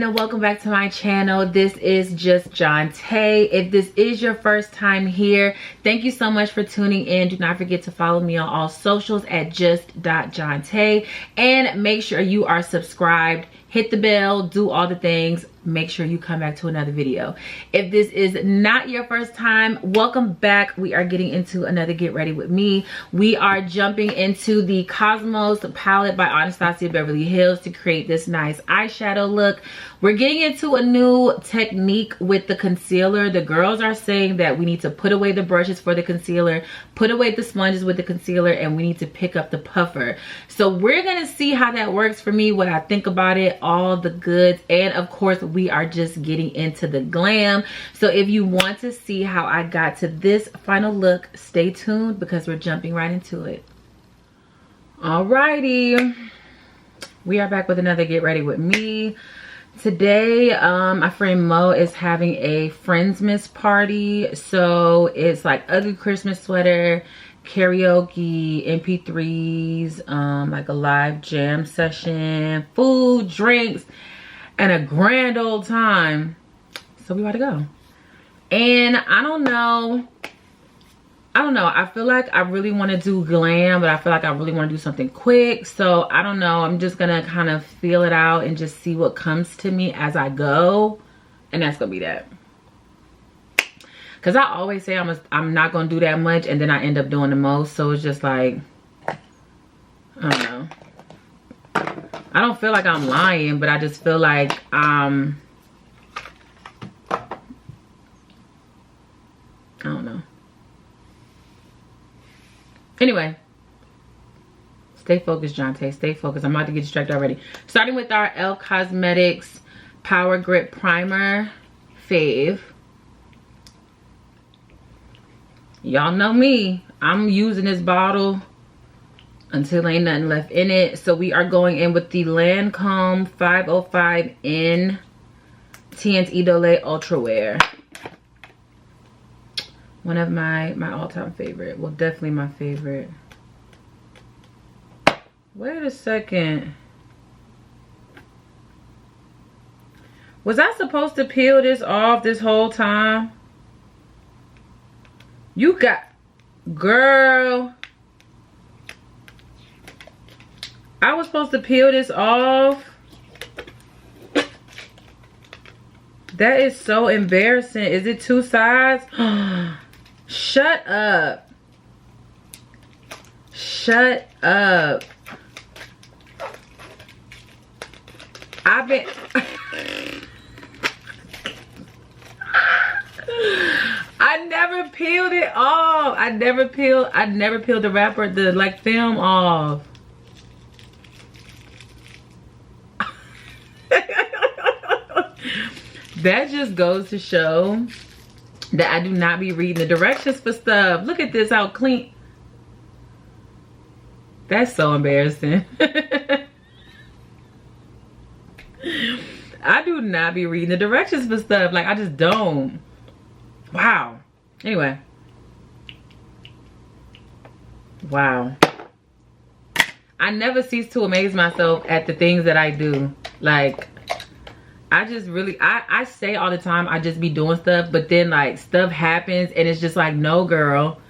and welcome back to my channel. This is Just Jonte. If this is your first time here, thank you so much for tuning in. Do not forget to follow me on all socials at just.jonte, and make sure you are subscribed. Hit the bell, do all the things. Make sure you come back to another video. If this is not your first time, welcome back. We are getting into another Get Ready With Me. We are jumping into the Cosmos palette by Anastasia Beverly Hills to create this nice eyeshadow look. We're getting into a new technique with the concealer. The girls are saying that we need to put away the brushes for the concealer, put away the sponges with the concealer, and we need to pick up the puffer. So we're gonna see how that works for me, what I think about it, all the goods, and of course we are just getting into the glam. So if you want to see how I got to this final look, stay tuned because we're jumping right into it. Alrighty, we are back with another Get Ready With Me. Today my friend Mo is having a Friendsmas party, so it's like ugly Christmas sweater, karaoke, MP3s, like a live jam session, food, drinks, and a grand old time. So we about to go. And I don't know, I feel like I really want to do glam, but I feel like I really want to do something quick. So I don't know, I'm just gonna kind of feel it out and just see what comes to me as I go, and that's gonna be that. Because I always say I'm not gonna do that much, and then I end up doing the most. So it's just like, I don't know, I don't feel like I'm lying, but I just feel like I don't know. Anyway, stay focused, Jonte. Stay focused. I'm about to get distracted already. Starting with our Elle Cosmetics Power Grip Primer Fave. Y'all know me. I'm using this bottle until ain't nothing left in it. So we are going in with the Lancôme 505N Teint Idole Ultra Wear. One of my all-time favorite. Well, definitely my favorite. Wait a second. Was I supposed to peel this off this whole time? You got... Girl. I was supposed to peel this off. That is so embarrassing. Is it two sides? Shut up. Shut up. I've been... I never peeled it off. I never peeled the wrapper, the like film off. That just goes to show that I do not be reading the directions for stuff. Look at this, how clean. That's so embarrassing. I do not be reading the directions for stuff. Like, I just don't. Wow. Anyway. Wow. I never cease to amaze myself at the things that I do. Like, I just really, I say all the time I just be doing stuff, but then like stuff happens and it's just like, no girl,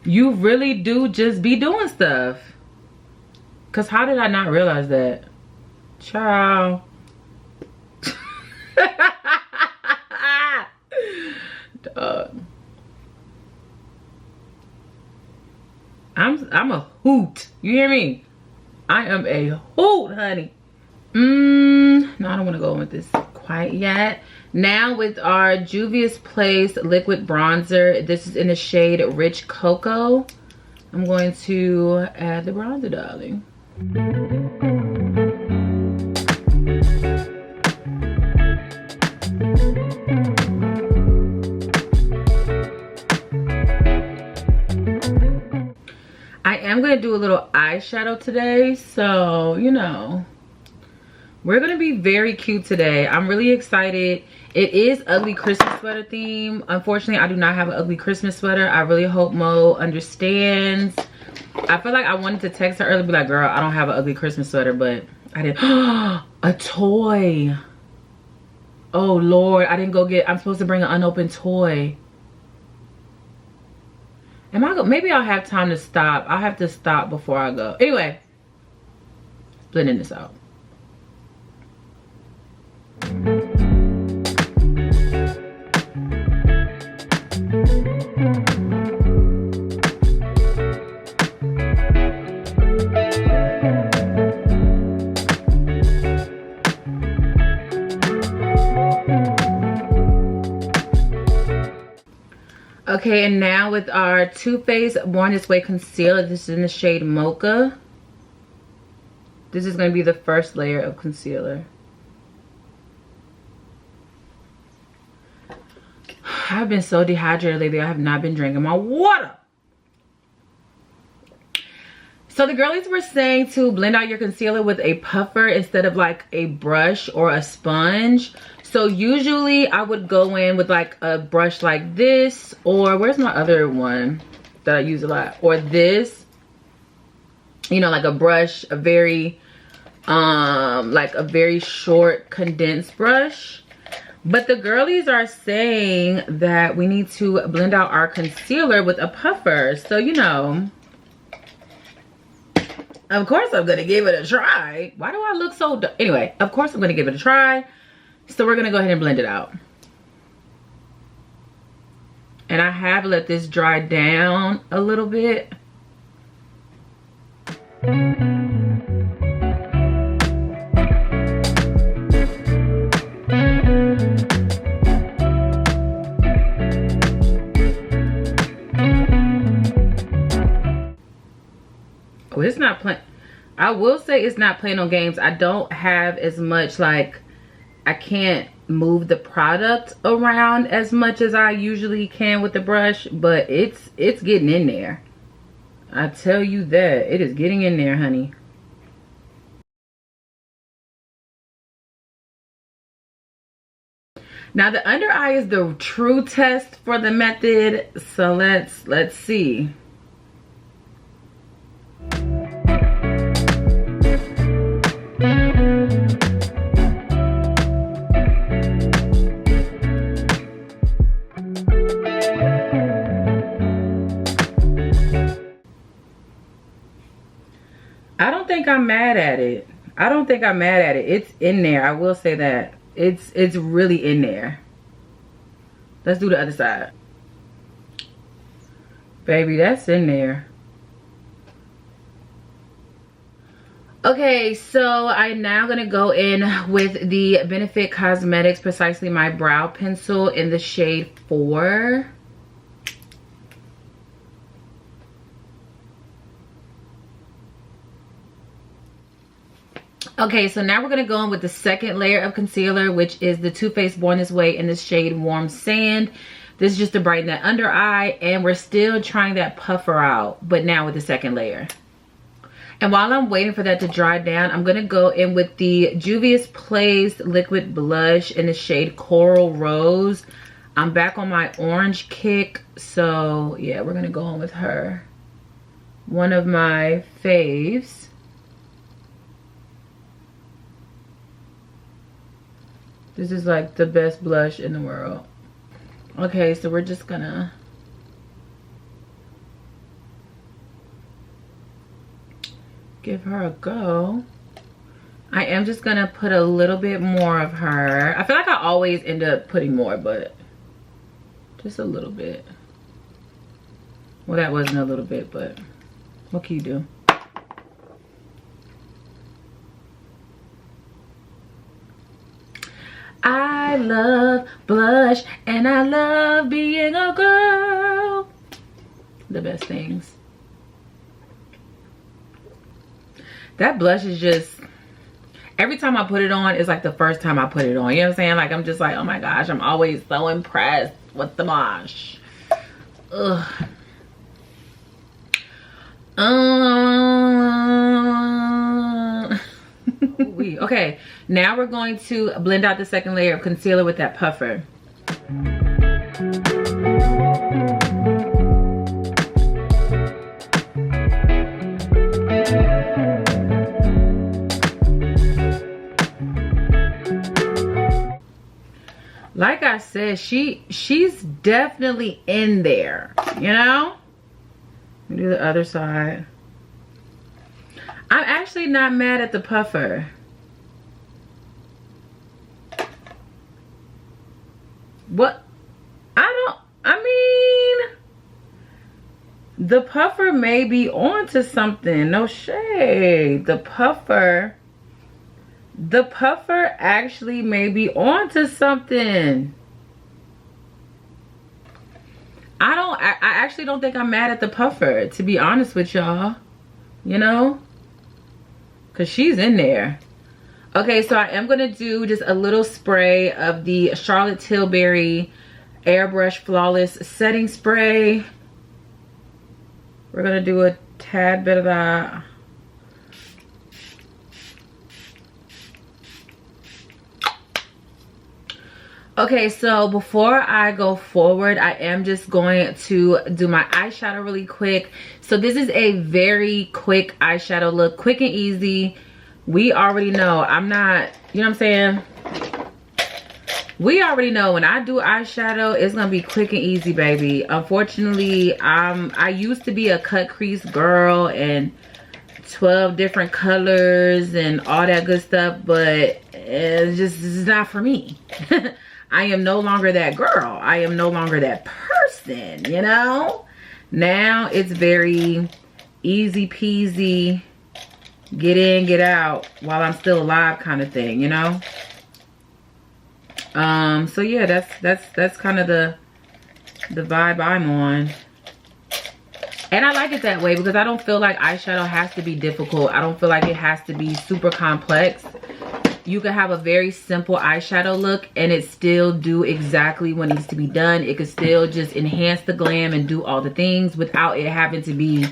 you really do just be doing stuff. Cause how did I not realize that? Ciao. Dog. I'm a hoot. You hear me? I am a hoot, honey. No, I don't want to go with this quite yet. Now with our Juvia's Place liquid bronzer, this is in the shade Rich Cocoa. I'm going to add the bronzer, darling. I am going to do a little eyeshadow today, so you know, we're gonna be very cute today. I'm really excited. It is ugly Christmas sweater theme. Unfortunately, I do not have an ugly Christmas sweater. I really hope Mo understands. I feel like I wanted to text her earlier, be like, girl, I don't have an ugly Christmas sweater, but I didn't. A toy. Oh Lord, I didn't go get, I'm supposed to bring an unopened toy. Maybe I'll have time to stop. I'll have to stop before I go. Anyway, blending this out. Okay, and now with our Too Faced Born This Way concealer, this is in the shade Mocha. This is going to be the first layer of concealer. I've been so dehydrated lately. I have not been drinking my water. So the girlies were saying to blend out your concealer with a puffer instead of like a brush or a sponge. So usually I would go in with like a brush like this, or where's my other one that I use a lot, or this, you know, like a brush, a very like a very short condensed brush. But the girlies are saying that we need to blend out our concealer with a puffer. So, you know, of course I'm gonna give it a try. Why do I look so anyway, of course I'm gonna give it a try. So we're gonna go ahead and blend it out. And I have let this dry down a little bit. Oh, it's not playing. I will say it's not playing no games. I don't have as much, like, I can't move the product around as much as I usually can with the brush, but it's getting in there. I tell you that. It is getting in there, honey. Now the under eye is the true test for the method, so let's see. I don't think I'm mad at it. I don't think I'm mad at it. It's in there. I will say that. It's really in there. Let's do the other side. Baby, that's in there. Okay, so I'm now gonna go in with the Benefit Cosmetics Precisely My Brow Pencil in the shade 4. Okay, so now we're going to go in with the second layer of concealer, which is the Too Faced Born This Way in the shade Warm Sand. This is just to brighten that under eye, and we're still trying that puffer out, but now with the second layer. And while I'm waiting for that to dry down, I'm going to go in with the Juvia's Place Liquid Blush in the shade Coral Rose. I'm back on my orange kick, so yeah, we're going to go in with her. One of my faves. This is like the best blush in the world. Okay, so we're just gonna give her a go. I am just gonna put a little bit more of her. I feel like I always end up putting more, but just a little bit. Well, that wasn't a little bit, but what can you do? I love blush and I love being a girl. The best things. That blush is just, every time I put it on, it's like the first time I put it on. You know what I'm saying? Like, I'm just like, oh my gosh, I'm always so impressed with the blush. Ugh. Okay, now we're going to blend out the second layer of concealer with that puffer. I said, she's definitely in there, you know? Do the other side. I'm actually not mad at the puffer. What? I mean, the puffer may be onto something. No shade. The puffer actually may be onto something. I actually don't think I'm mad at the puffer, to be honest with y'all. You know? Because she's in there. Okay, so I am going to do just a little spray of the Charlotte Tilbury Airbrush Flawless Setting Spray. We're going to do a tad bit of that. Okay, so before I go forward, I am just going to do my eyeshadow really quick. So this is a very quick eyeshadow look, quick and easy. We already know I'm not, you know what I'm saying? We already know when I do eyeshadow, it's gonna be quick and easy, baby. Unfortunately, I used to be a cut crease girl and 12 different colors and all that good stuff, but it's not for me. I am no longer that girl. I am no longer that person, you know? Now it's very easy peasy, get in, get out while I'm still alive kind of thing, you know? So yeah, that's kind of the vibe I'm on. And I like it that way because I don't feel like eyeshadow has to be difficult. I don't feel like it has to be super complex. You can have a very simple eyeshadow look and it still do exactly what needs to be done. It could still just enhance the glam and do all the things without it having to be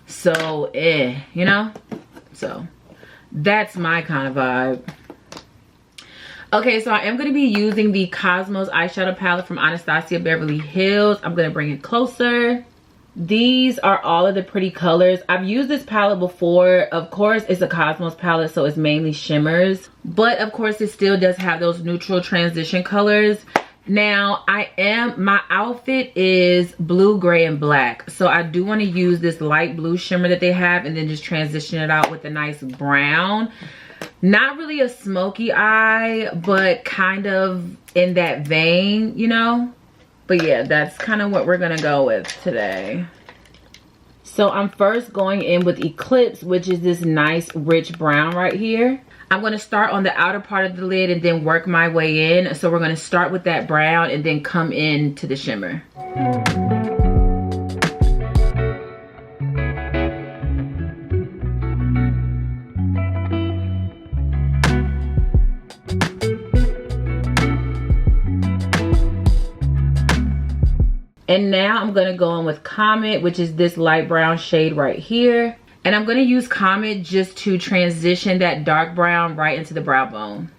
so you know? So that's my kind of vibe. Okay, so I am going to be using the Cosmos eyeshadow palette from Anastasia Beverly Hills. I'm going to bring it closer. These are all of the pretty colors. I've used this palette before. Of course, it's a Cosmos palette, so it's mainly shimmers. But of course, it still does have those neutral transition colors. Now, my outfit is blue, gray, and black. So I do want to use this light blue shimmer that they have and then just transition it out with a nice brown. Not really a smoky eye, but kind of in that vein, you know? But yeah, that's kind of what we're gonna go with today. So I'm first going in with Eclipse, which is this nice rich brown right here. I'm gonna start on the outer part of the lid and then work my way in. So we're gonna start with that brown and then come in to the shimmer. And now I'm going to go in with Comet, which is this light brown shade right here. And I'm going to use Comet just to transition that dark brown right into the brow bone.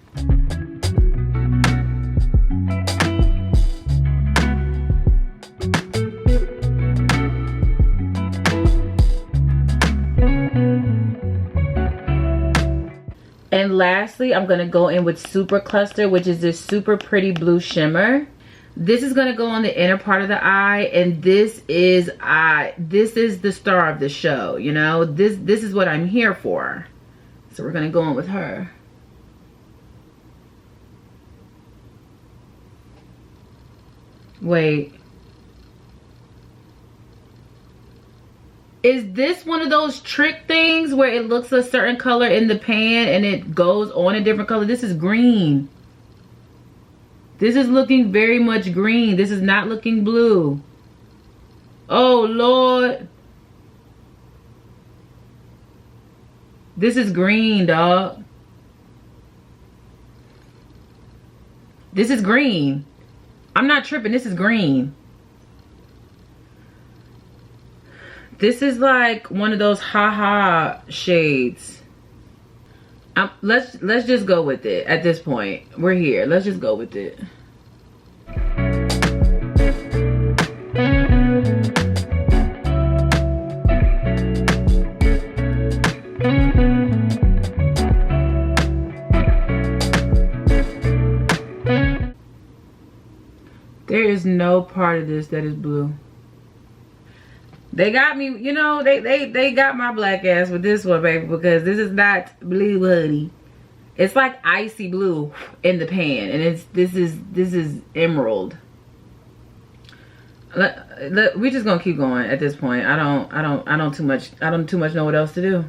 And lastly, I'm going to go in with Super Cluster, which is this super pretty blue shimmer. This is going to go on the inner part of the eye, and this is the star of the show, you know? This is what I'm here for. So we're going to go in with her. Wait. Is this one of those trick things where it looks a certain color in the pan and it goes on a different color? This is green. This is looking very much green. This is not looking blue. Oh, Lord. This is green, dog. This is green. I'm not tripping. This is green. This is like one of those haha shades. Let's just go with it at this point. We're here. Let's just go with it. is no part of this that is blue. They got me, you know, they got my black ass with this one, baby, because this is not blue, honey. It's like icy blue in the pan, and this is emerald. We just gonna keep going at this point. I don't too much know what else to do.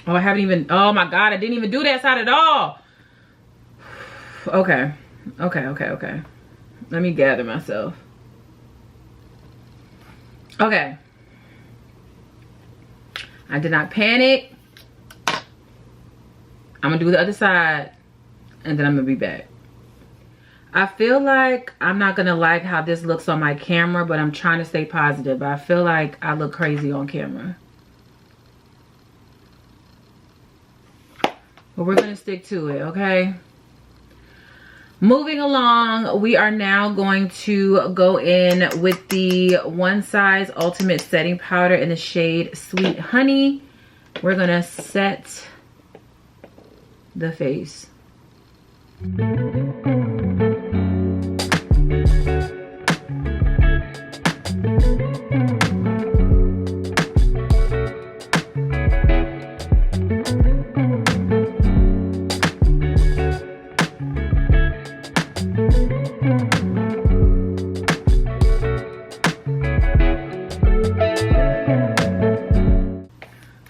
Oh, I haven't even, oh my God, I didn't even do that side at all. Okay. Let me gather myself. Okay. I did not panic. I'm gonna do the other side and then I'm gonna be back. I feel like I'm not gonna like how this looks on my camera, but I'm trying to stay positive. But I feel like I look crazy on camera. But we're gonna stick to it, okay? Moving along, we are now going to go in with the One Size Ultimate Setting Powder in the shade Sweet Honey. We're gonna set the face.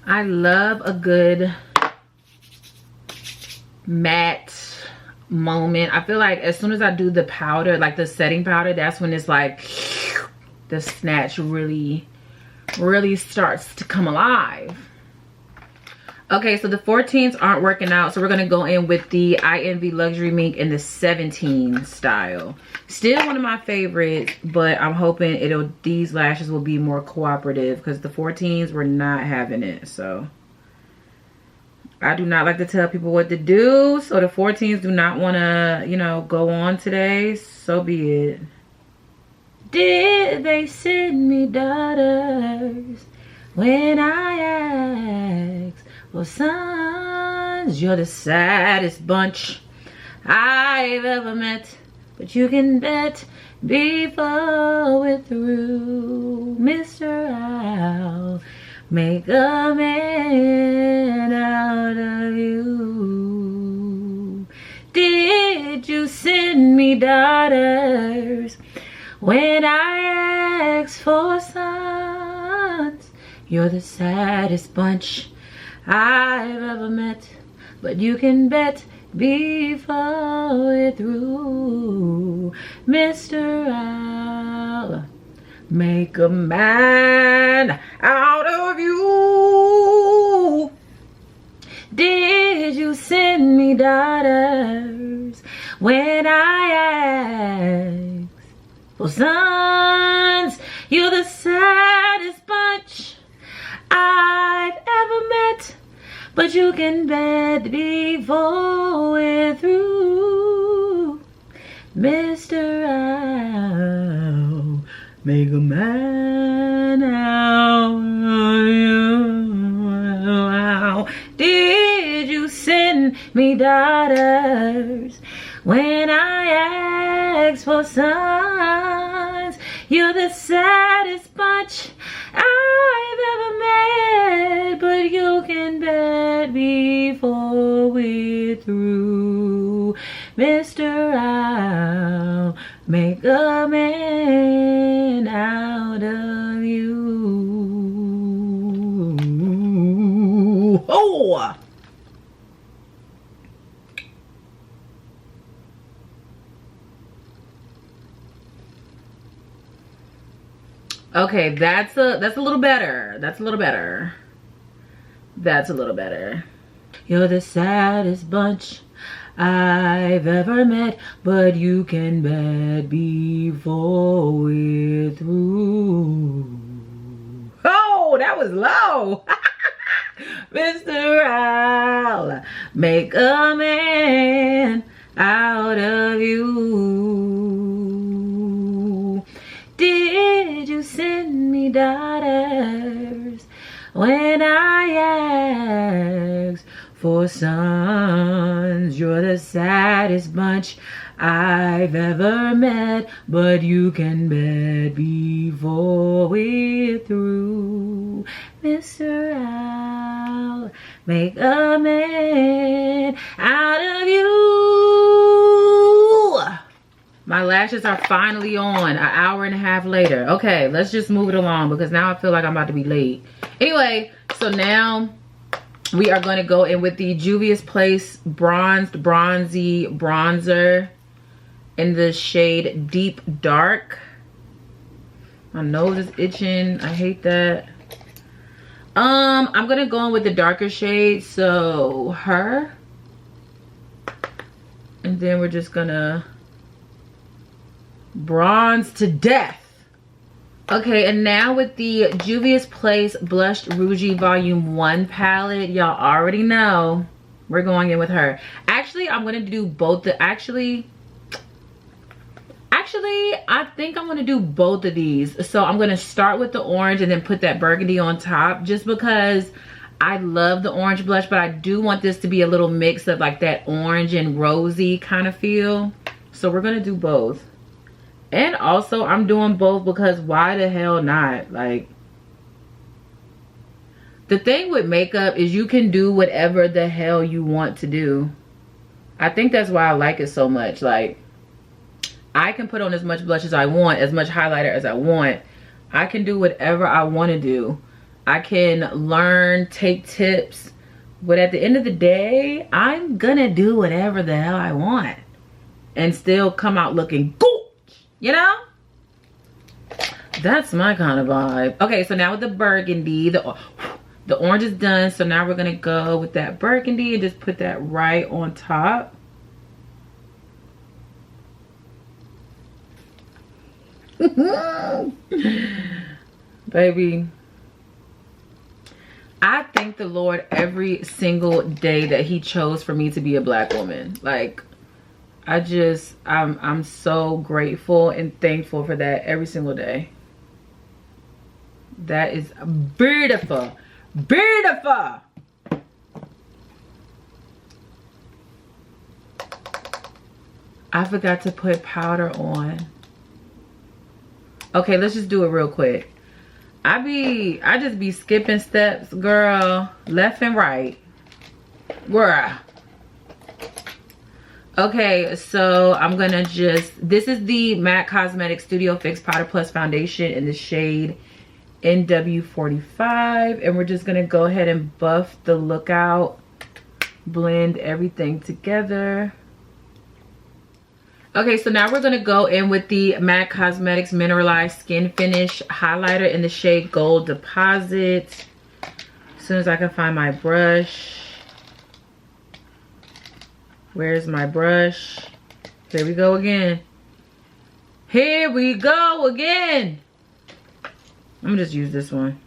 I love a good matte moment. I feel like as soon as I do the powder, like the setting powder, that's when it's like the snatch really starts to come alive. Okay, so the 14s aren't working out, so we're gonna go in with the I Envy Luxury Mink in the 17 style. Still one of my favorites, but I'm hoping these lashes will be more cooperative because the 14s were not having it. So I do not like to tell people what to do, so the 14s do not want to, you know, go on today. So be it. Did they send me daughters when I asked for sons? You're the saddest bunch I've ever met, but you can bet before we're through, Mr. I'll make a man out of you. Did you send me daughters when I asked for sons? You're the saddest bunch I've ever met, but you can bet before we're through, Mr. I'll make a man out of you. Did you send me daughters when I asked for sons? You're the saddest bunch I've ever met, but you can bet before we're through, Mr. I'll make a man out of you. Did you send me daughters when I asked for sons? You're the saddest bunch I've ever met, but you can bet before we're through, Mr. I'll make a man out of you. Oh! Okay, that's a little better. That's a little better. That's a little better. You're the saddest bunch I've ever met, but you can bet before we're through. Oh, that was low. Mr. I'll make a man out of you. Did you send me daughters when I asked for sons? You're the saddest bunch I've ever met, but you can bet before we're through, Mr. I'll make a man out of you. My lashes are finally on an hour and a half later. Okay, let's just move it along because now I feel like I'm about to be late. Anyway, so now we are going to go in with the Juvia's Place Bronzed Bronzy Bronzer in the shade Deep Dark. My nose is itching. I hate that. I'm going to go in with the darker shade. So her. And then we're just going to bronze to death. Okay, and now with the Juvia's Place Blushed Rouge Volume 1 palette, y'all already know we're going in with her. Actually, I'm going to do both the, actually, I think I'm going to do both of these. So I'm going to start with the orange and then put that burgundy on top just because I love the orange blush, but I do want this to be a little mix of like that orange and rosy kind of feel. So we're going to do both. And also, I'm doing both because why the hell not? Like, the thing with makeup is you can do whatever the hell you want to do. I think that's why I like it so much. Like, I can put on as much blush as I want, as much highlighter as I want. I can do whatever I want to do. I can learn, take tips. But at the end of the day, I'm gonna do whatever the hell I want. And still come out looking good. You know, that's my kind of vibe. Okay, so now with the burgundy, the orange is done. So now we're gonna go with that burgundy and just put that right on top. Baby, I thank the Lord every single day that he chose for me to be a black woman. Like, I'm so grateful and thankful for that every single day. That is beautiful. Beautiful. I forgot to put powder on. Okay, let's just do it real quick. I just be skipping steps, girl, left and right. Girl. Okay, so I'm gonna just, this is the MAC Cosmetics Studio Fix Powder Plus Foundation in the shade NW45. And we're just gonna go ahead and buff the look out, blend everything together. Okay, so now we're gonna go in with the MAC Cosmetics Mineralized Skin Finish Highlighter in the shade Gold Deposit. As soon as I can find my brush. Where's my brush? Here we go again. Here we go again. I'm gonna just use this one.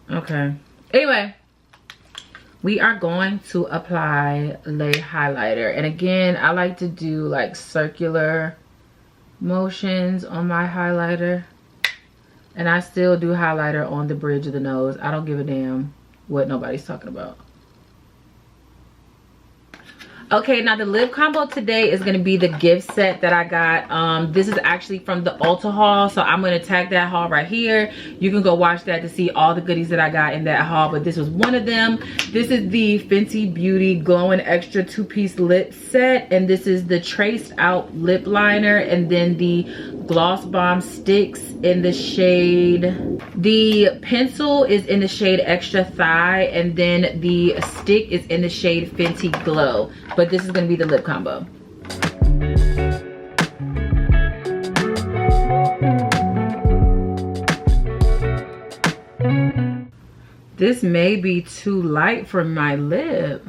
Okay. Anyway, we are going to apply lay highlighter. And again, I like to do like circular motions on my highlighter. And I still do highlighter on the bridge of the nose. I don't give a damn what nobody's talking about. Okay, now the lip combo today is going to be the gift set that I got. This is actually from the Ulta haul, so I'm going to tag that haul right here. You can go watch that to see all the goodies that I got in that haul, but this was one of them. This is the Fenty Beauty Glowing Extra 2-piece lip set, and this is the traced out lip liner and then the Gloss Bomb sticks in the shade, the pencil is in the shade Extra Thigh, and then the stick is in the shade Fenty Glow. But this is going to be the lip combo. This may be too light for my lip.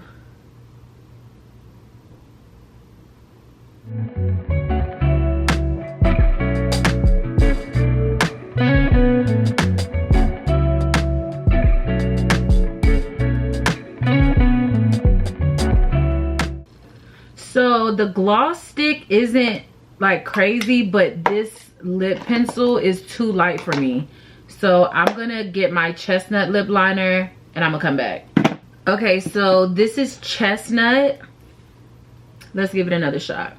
So the gloss stick isn't like crazy, but this lip pencil is too light for me. So I'm gonna get my chestnut lip liner and I'm gonna come back. Okay, so this is chestnut. let's give it another shot.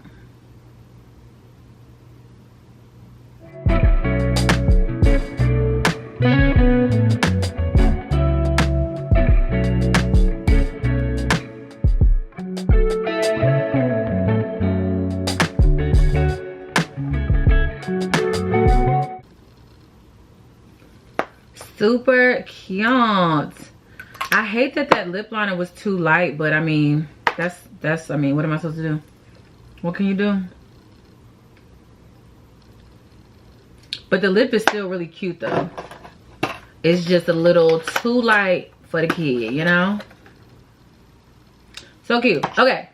Super cute. I hate that that lip liner was too light, but I mean, that's I mean, what am I supposed to do? What can you do? But the lip is still really cute though. It's just a little too light for the kid, you know? So cute. Okay,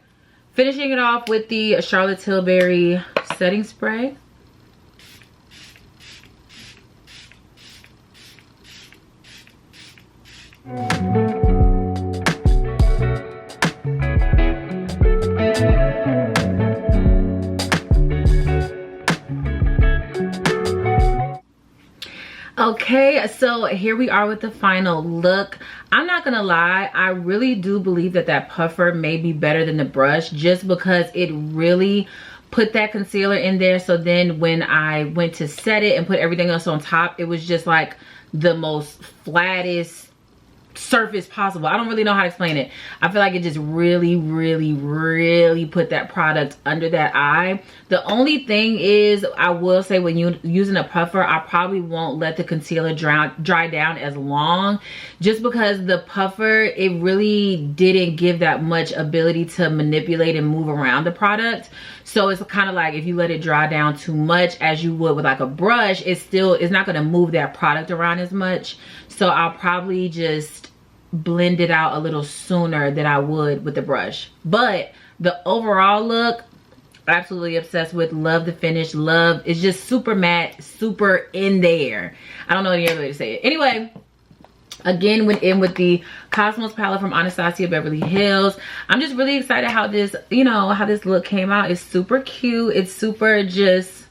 finishing it off with the Charlotte Tilbury setting spray. Okay, so here we are with the final look. I'm not gonna lie, I really do believe that that puffer may be better than the brush, just because it really put that concealer in there. So then when I went to set it and put everything else on top, it was just like the most flattest surface possible. I don't really know how to explain it. I feel like it just really put that product under that eye. The only thing is, I will say, when you using a puffer, I probably won't let the concealer dry down as long, just because the puffer, it really didn't give that much ability to manipulate and move around the product. So it's kind of like, if you let it dry down too much as you would with like a brush, it's not going to move that product around as much. So I'll probably just blend it out a little sooner than I would with the brush. But the overall look, absolutely obsessed with. Love the finish. Love, it's just super matte, super in there. I don't know any other way to say it. Anyway, again, went in with the Cosmos palette from Anastasia Beverly Hills. I'm just really excited how this, you know, how this look came out. It's super cute. It's super just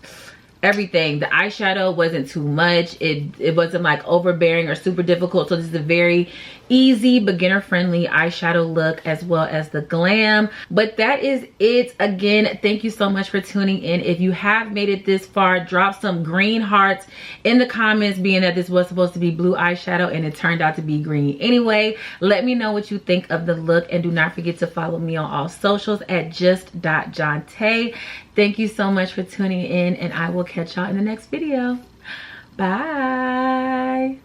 everything. The eyeshadow wasn't too much. It wasn't like overbearing or super difficult. So this is a very easy, beginner friendly eyeshadow look, as well as the Glam. But that is it. Again, thank you so much for tuning in. If you have made it this far, drop some green hearts in the comments, being that this was supposed to be blue eyeshadow and it turned out to be green anyway. Let me know what you think of the look, and do not forget to follow me on all socials at just.jontay. Thank you so much for tuning in, and I will catch y'all in the next video. Bye.